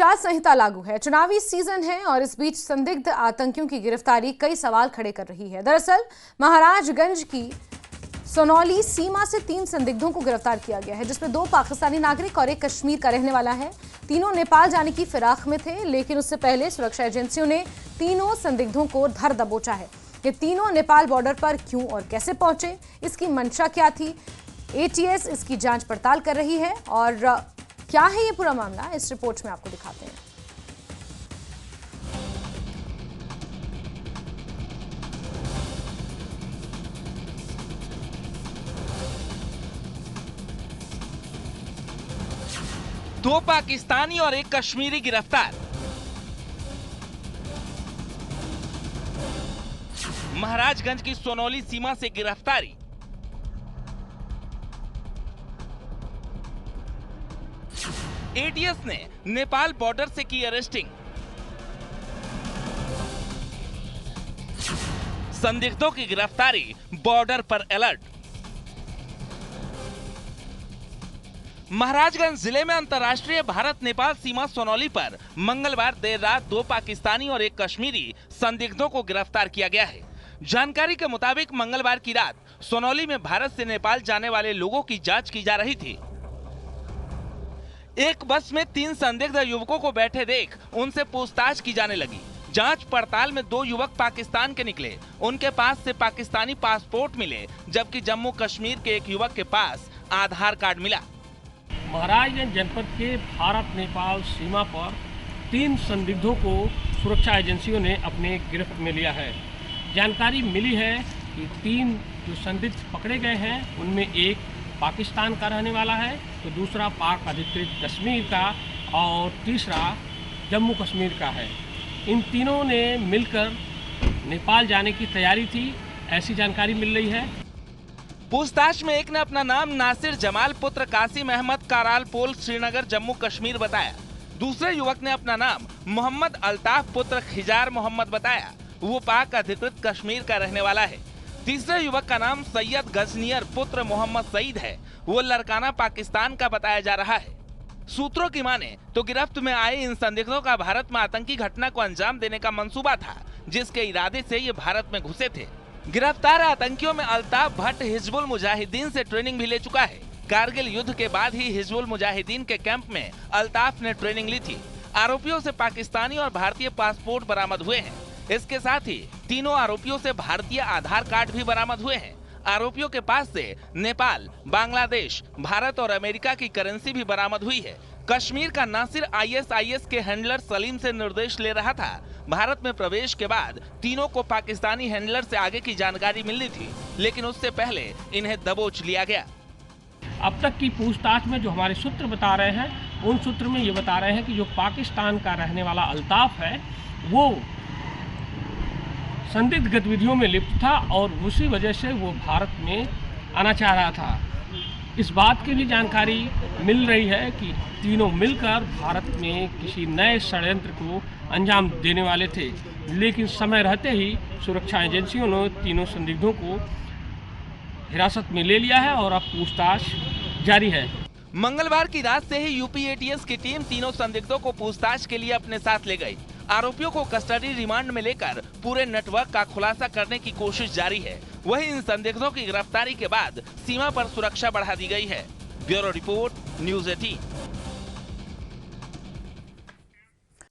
आचार संहिता लागू है, चुनावी सीजन है और इस बीच संदिग्ध आतंकियों की गिरफ्तारी कई सवाल खड़े कर रही है। दरअसल महाराजगंज की सोनौली सीमा से 3 संदिग्धों को गिरफ्तार किया गया है, जिसमें 2 पाकिस्तानी नागरिक और 1 कश्मीर का रहने वाला है। तीनों नेपाल जाने की फिराक में थे, लेकिन उससे पहले सुरक्षा एजेंसियों ने तीनों संदिग्धों को धर दबोचा है। ये तीनों नेपाल बॉर्डर पर क्यों और कैसे पहुंचे, इसकी मंशा क्या थी, एटीएस इसकी जांच पड़ताल कर रही है। और क्या है ये पूरा मामला, इस रिपोर्ट में आपको दिखाते हैं। दो पाकिस्तानी और 1 कश्मीरी गिरफ्तार। महाराजगंज की सोनौली सीमा से गिरफ्तारी। एटीएस ने नेपाल बॉर्डर से की अरेस्टिंग। संदिग्धों की गिरफ्तारी, बॉर्डर पर अलर्ट। महाराजगंज जिले में अंतर्राष्ट्रीय भारत नेपाल सीमा सोनौली पर मंगलवार देर रात 2 पाकिस्तानी और 1 कश्मीरी संदिग्धों को गिरफ्तार किया गया है। जानकारी के मुताबिक मंगलवार की रात सोनौली में भारत से नेपाल जाने वाले लोगों की जांच की जा रही थी। एक बस में 3 संदिग्ध युवकों को बैठे देख उनसे पूछताछ की जाने लगी। जांच पड़ताल में 2 युवक पाकिस्तान के निकले। उनके पास से पाकिस्तानी पासपोर्ट मिले, जबकि जम्मू कश्मीर के एक युवक के पास आधार कार्ड मिला। महाराजगंज जनपद के भारत नेपाल सीमा पर 3 संदिग्धों को सुरक्षा एजेंसियों ने अपने गिरफ्त में लिया है। जानकारी मिली है कि 3 जो संदिग्ध पकड़े गए हैं उनमें एक पाकिस्तान का रहने वाला है, तो दूसरा पाक अधिकृत कश्मीर का और तीसरा जम्मू कश्मीर का है। इन तीनों ने मिलकर नेपाल जाने की तैयारी थी, ऐसी जानकारी मिल रही है। पूछताछ में एक ने अपना नाम नासिर जमाल पुत्र कासिम अहमद करालपोल श्रीनगर जम्मू कश्मीर बताया। दूसरे युवक ने अपना नाम मोहम्मद अल्ताफ पुत्र खिजार मोहम्मद बताया, वो पाक अधिकृत कश्मीर का रहने वाला है। तीसरे युवक का नाम सैयद गजनियर पुत्र मोहम्मद सईद है, वो लड़काना पाकिस्तान का बताया जा रहा है। सूत्रों की माने तो गिरफ्त में आए इन संदिग्धों का भारत में आतंकी घटना को अंजाम देने का मंसूबा था, जिसके इरादे से ये भारत में घुसे थे। गिरफ्तार आतंकियों में अल्ताफ भट्ट हिजबुल मुजाहिदीन से ट्रेनिंग भी ले चुका है। कारगिल युद्ध के बाद ही हिजबुल मुजाहिदीन के कैंप में अल्ताफ ने ट्रेनिंग ली थी। आरोपियों से पाकिस्तानी और भारतीय पासपोर्ट बरामद हुए हैं। इसके साथ ही तीनों आरोपियों से भारतीय आधार कार्ड भी बरामद हुए हैं। आरोपियों के पास से नेपाल, बांग्लादेश, भारत और अमेरिका की करेंसी भी बरामद हुई है। कश्मीर का नासिर आईएसआईएस के हैंडलर सलीम से निर्देश ले रहा था। भारत में प्रवेश के बाद तीनों को पाकिस्तानी हैंडलर से आगे की जानकारी मिलनी थी, लेकिन उससे पहले इन्हें दबोच लिया गया। अब तक की पूछताछ में जो हमारे सूत्र बता रहे हैं, उन सूत्र में ये बता रहे हैं कि जो पाकिस्तान का रहने वाला अल्ताफ है वो संदिग्ध गतिविधियों में लिप्त था और उसी वजह से वो भारत में आना चाह रहा था। इस बात की भी जानकारी मिल रही है कि तीनों मिलकर भारत में किसी नए षड्यंत्र को अंजाम देने वाले थे, लेकिन समय रहते ही सुरक्षा एजेंसियों ने तीनों संदिग्धों को हिरासत में ले लिया है और अब पूछताछ जारी है। मंगलवार की रात से ही यूपी एटीएस की टीम तीनों संदिग्धों को पूछताछ के लिए अपने साथ ले गई। आरोपियों को कस्टडी रिमांड में लेकर पूरे नेटवर्क का खुलासा करने की कोशिश जारी है। वहीं इन संदिग्धों की गिरफ्तारी के बाद सीमा पर सुरक्षा बढ़ा दी गई है। Bureau report, news 18।